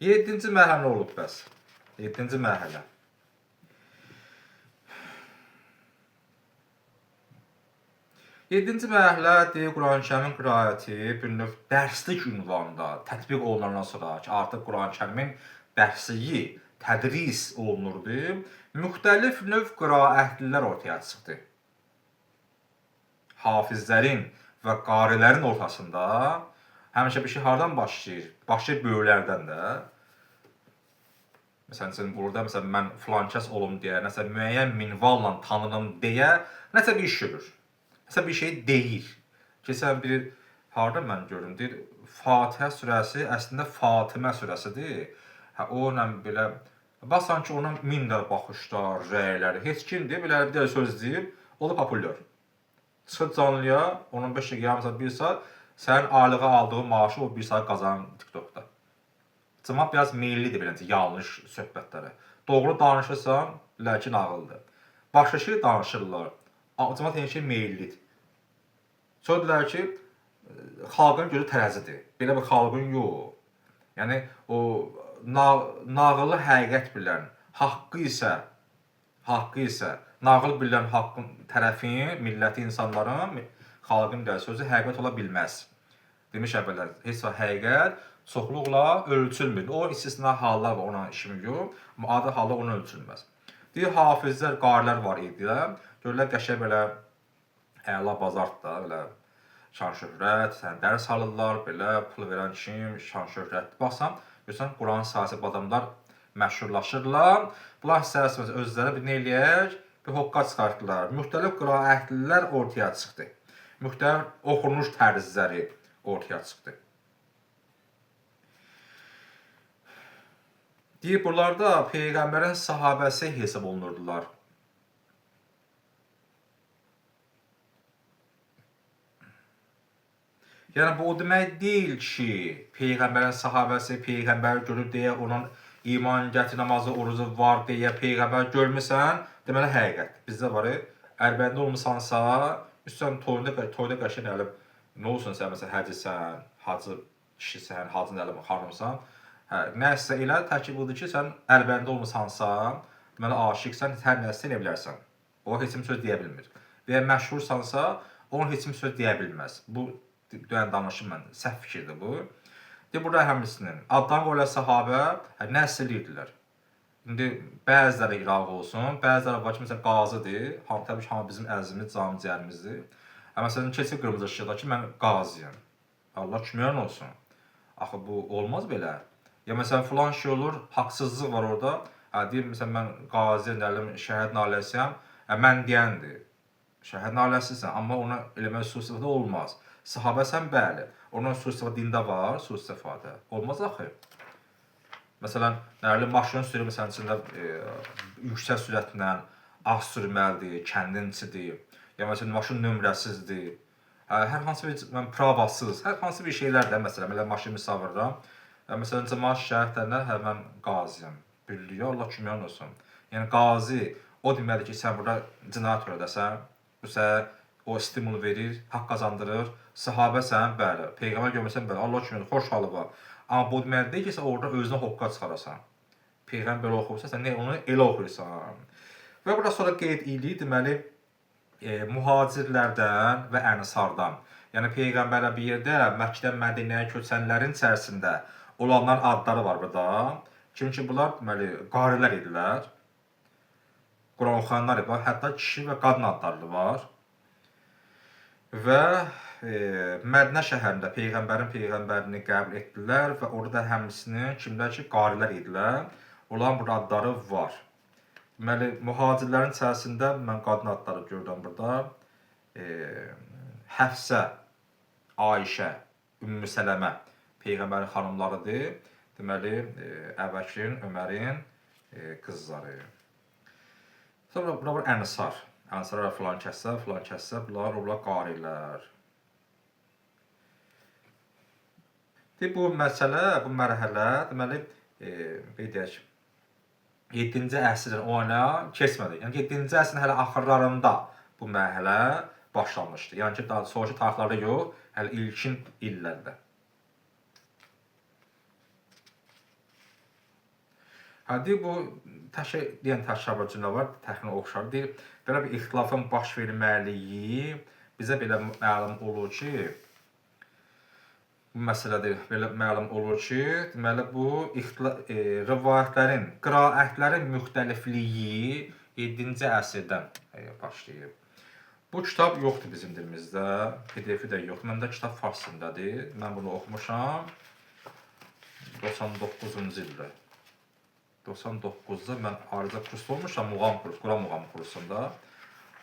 7-ci mərhələ olub bəs. 7-ci mərhələ. Yedinci mərhələ deyir, Quran-Kərimin qiraəti bir növ dərslik ünvanında tətbiq olunandan sonra ki, artıq Quran-Kərimin dərsliyi tədris olunurdu, müxtəlif növ qiraətlilər ortaya çıxdı. Hafizlərin və qarilərin ortasında həmişə bir şey hardan başlayır? Başlayır böyüklərdən də. Məsələn, burada mən filan kəs olum deyə, nəsə müəyyən minvalla tanınım deyə, nəsə bir iş görür. Nəsə bir şey deyir. Keçən bir harda mən gördüm, deyir, Fatihə surəsi əslində Fatimə surəsidir. Onunla belə, basan ki, ona min də baxışlar, rəyləri, heç kimdir, belə bir söz deyib, o da populyar. Çıxır canlıya, onun 5 dəqiqə, yarım saat, 1 saat, sənin aylığa aldığı maaşı o 1 saat qazanır TikTokda. Cəmaət biraz meyillidir beləcə yanlış söhbətlərə. Doğru danışırsan, lakin ağıldır. Başqa şey danışırlar. Cəmaət heç şey meyillidir. Sonra deyirlər ki, xalqın gözü tərəzidir. Belə bir xalqın yox. Yəni, o nağılı həqiqət bilən, haqqı isə, nağıl bilən haqqın tərəfin, milləti, insanların, xalqın da sözü həqiqət ola bilməz. Demiş əvvəllər, heç və həqiqət çoxluqla ölçülmür. O istisna hallar var, ona işim yox, amma adi hallar ona ölçülməz. Deyir, hafizlər, qarilər var idilər. Görürlər, qəşəng belə əla bazart da, belə şan-şöhrət, dərs alırlar, belə pul verən kim, şan-şöhrət. Baxsan, görürsən, Quran sahib adamlar məşhurlaşırlar. Bunlar istərsiniz özləri bir nə eləyək, bir hoqqa çıxartdılar. Müxtəlif qiraətlilər ortaya çıxdı. Müxtəlif oxunuş tərzləri ortaya çıxdı. Deyir, bunlarda Peyğəmbərin sahabəsi hesab olunurdular. Yəni, bu o demək deyil ki, Peyğəmbərin sahabəsi, Peyğəmbər görür deyə, onun iman gətir, namazı, orucu var deyə, Peyğəmbər görmüsən, deməli həqiqət. Bizdə var, ərbəndə olmuşsansa, üstən toyda qəşən əlib, nə olsun sən, məsələn, həcisən, hacı kişisən, hacın əlib xanımsan, nəsə elə tərkib budur ki, sən ərbəndə olmuşsansa, deməli aşiqsən, hər nəsə elə bilərsən. O, heç kim söz deyə bilmir. Və ya məşhursansa, onun heç kim söz deyə bilməz. Bu, danışım mən, səhv fikirdir bu. Deyir, burada həmlisinin addan qoyulan sahabə nəsə edirdilər. İndi bəziləri İraq olsun, bəziləri var ki, məsələn, qazıdır. Təbii ki, bizim əzimiz, canımız, cəyərimizdir. Məsələn, keçir qırmızı işıqda ki, mən qazıyam. Allah küməyən olsun. Axı, bu olmaz belə. Ya, məsələn, filan şey olur, haqsızlıq var orada. Deyir, məsələn, mən qazıyam, şəhid naləsiyəm. Mən deyəndir. Şəhid naləsisən, amma ona eləmək su-istifadə olmaz. Sahabəsən, bəli. Ondan su-istifadə dində var, su-istifadə. Olmaz axı. Məsələn, maşını sürür, məsələn, içində yüksək sürətlə az sürməlidir, kəndin içidir. Ya, məsələn, maşın nömrəsizdir. Hər hansı bir pravasız, hər hansı bir şeylər də, məsələn, elə maşını misal verirəm. Məsələn, cəmaət şəhidlərlə, mən qazıyam. Bildiyi, Allah küməyən olsun. Yəni, qazi, o deməli ki, sən burada cinayət törədəsən, o stimul verir, haqq qazandırır. Sahabəsən, bəli. Peyğəmbər görməsən, bəli. Allah kimi xoş halı var. Amma bu deməli deyil ki, sən orada özünə hoqqa çıxarasan. Peyğəmbər belə oxuyursan, sən onu elə oxuyursan. Və burada sonra qeyd edir, deməli, mühacirlərdən və ənsardan. Yəni, Peyğəmbərlə bir yerdə Məkkədən Mədinəyə köçənlərin içərisində olanların adları var burada. Çünki bunlar, deməli, qarilər idilər. Quran oxuyanlar idilər. Hətta kişi və qadın adları var. Və Mədinə şəhərində Peyğəmbərini qəbul etdilər və orada həmçinin kimlər ki, qarilər idilər. Onların burada adları var. Deməli, mühacirlərin içərisində mən qadın adları görürəm burada. Həfsə, Ayşə, Ümmü Sələmə Peyğəmbərin xanımlarıdır. Deməli, Əbəkirin, Ömərin qızları. Sonra burada var ənsar. Ənsarlar filan kəssə, bunlar qarilər. Bu məsələ, bu mərhələ, deməli, deyək, 7-ci əsrin o yana keçmədi. Yəni, 7-ci əsrin hələ axırlarında bu mərhələ başlanmışdı. Yəni ki, sonraki tarixlərdə yox, hələ ilkin illərdə. Hadi bu deyən təşəbbüs cümlə var, təxminən oxşar. Deyir, belə bir ixtilafın baş verməliyi bizə belə məlum olur ki, bu məsələdə belə məlum olur ki, deməli bu rivayətlərin, qiraətlərin müxtəlifliyi 7-ci əsrdən başlayıb. Bu kitab yoxdur bizim dilimizdə, PDF-i də yoxdur. Məndə kitab farsındadır. Mən bunu oxumuşam 99-cu ildə. 99-da mən ayrıca kurs olmuşam, Quran muğam kursunda.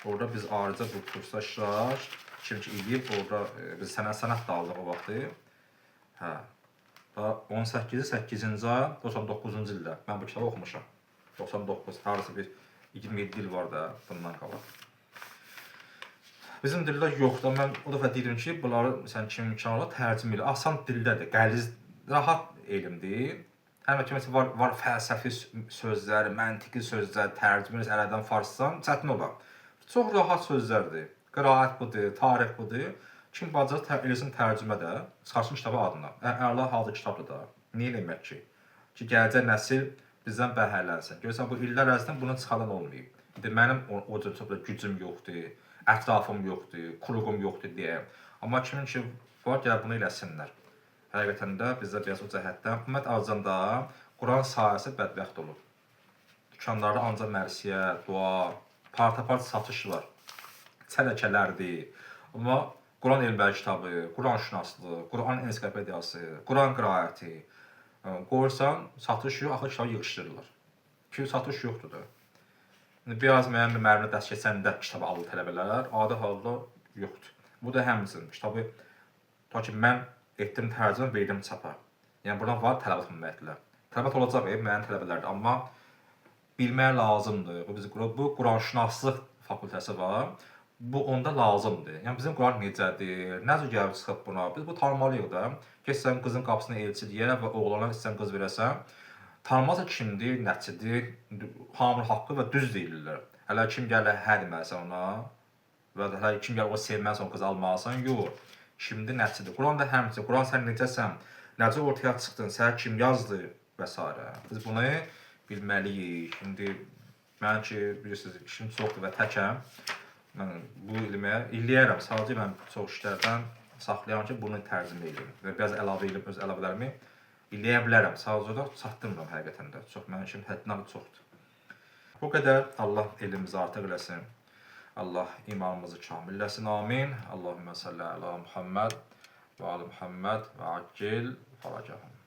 Orada biz ayrıca bu kursa iştirak edib, orada biz sənət da aldıq o vaxtı. Hə. 18-ci ay 99-cu ildə mən bu kitabı oxumuşam. 99, harası bir 27 il var da bundan qabaq. Bizim dildə yoxdur. Mən o dəfə deyirəm ki, bunları məsələn kim imkanla tərcümə edir. Asan dildədir, qəliz, rahat elmdir. Hətta ki, var fəlsəfi sözlər, məntiqi sözlər, tərcümə ərəbdən farsdan çətin olar. Çox rahat sözlərdir. Qiraət budur, tarix budur. Kim bacarır eləsin tərcümə də, çıxarsın kitabı adına. Əla halda kitabdır da. Niyə eləmək ki? Ki gələcək nəsil bizdən bəhrələnsin. Görürsən bu illər ərzində bunu çıxaran olmayıb. İndi mənim o cür gücüm yoxdur. Ətrafım yoxdur, kuruğum yoxdur deyə. Amma kimin ki var, gəl bunu eləsinlər. Həqiqətən də bizdə biraz o cəhətdən ümumiyyət arzanda Quran sayəsi bədbəxt olub. Dükanlarda ancaq mərsiyə, dua, partapart satış var. Çələkələrdir. Amma Quran elmləri kitabı, Quran şünaslığı, Quran ensiklopediyası, Quran qiraəti qoyursan, satış yox, axı kitabı yığışdırırlar. Ki satış yoxdur da. Biraz müəyyən bir müəllimə dərs keçəndə kitabı alır tələbələr, adi halda yoxdur. Bu da həmçinin kitabı, ta ki mən etdim tərcümə, verdim çapa. Yəni buradan var tələbat ümumiyyətlə. Tələbat olacaq müəyyən tələbələrdir, amma bilmək lazımdır. Bu Quranşünaslıq fakültəsi var, bu onda lazımdır. Yəni bizim Quran necədir, necə gəlib çıxıb buna, biz bu tanımalıyıq da. Keçsən qızın qapısına elçi deyə və oğlana istəyən qız verəsən, tanımazsa kimdir, nəçidir, hamılı haqqı və düz deyirlər. Hələ kim gəlir hə deməlisən ona və hələ kim gəlir o sevməlisən, o qızı almalısan, yox. Kimdir, nəçidir. Quran da həmçinin, Quran sən necəsən, necə ortaya çıxdın, sənə kim yazdı və s. Biz bunu bilməliyik. Şimdi mən ki, bilirsiniz, işim çoxdur və təkəm. Mən bu eləyərəm, sadəcə mən çox işlərdən saxlayam ki, bunu tərcümə edeyim və biraz əlavə edib öz əlavələrimi eləyə bilərəm. Sadəcə də çatdırmıram həqiqətən də. Çox mənim üçün həddindən çoxdur. Bu qədər. Allah elimizi artıq eləsin. Allah imanımızı kamil eləsin. Amin. Allahümmə salli əla Muhammed və ali Muhammed və accil faracahum.